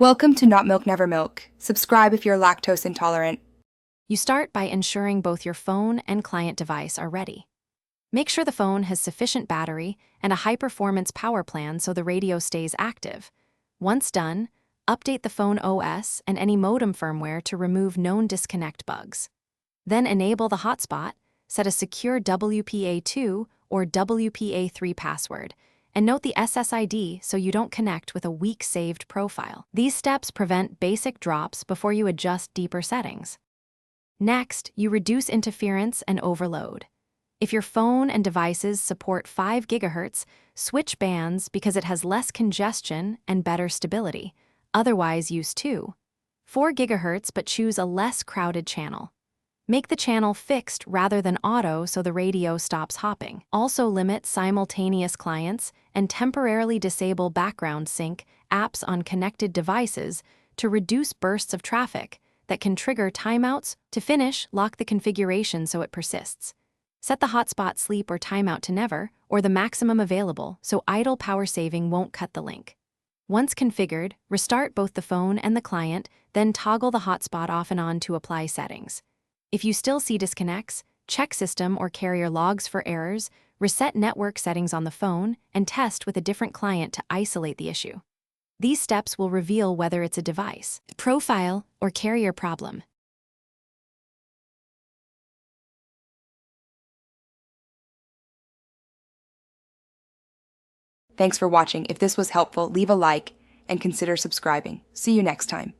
Welcome to Not Milk Never Milk. Subscribe if you're lactose intolerant. You start by ensuring both your phone and client device are ready. Make sure the phone has sufficient battery and a high-performance power plan so the radio stays active. Once done, update the phone OS and any modem firmware to remove known disconnect bugs. Then enable the hotspot, set a secure WPA2 or WPA3 password, and note the SSID so you don't connect with a weak saved profile. These steps prevent basic drops before you adjust deeper settings. Next, you reduce interference and overload. If your phone and devices support 5 GHz, switch bands because it has less congestion and better stability. Otherwise, use 4 GHz but choose a less crowded channel. Make the channel fixed rather than auto so the radio stops hopping. Also limit simultaneous clients and temporarily disable background sync apps on connected devices to reduce bursts of traffic that can trigger timeouts. To finish, lock the configuration so it persists. Set the hotspot sleep or timeout to never, or the maximum available, so idle power saving won't cut the link. Once configured, restart both the phone and the client, then toggle the hotspot off and on to apply settings. If you still see disconnects, check system or carrier logs for errors, reset network settings on the phone, and test with a different client to isolate the issue. These steps will reveal whether it's a device, profile, or carrier problem. Thanks for watching. If this was helpful, leave a like and consider subscribing. See you next time.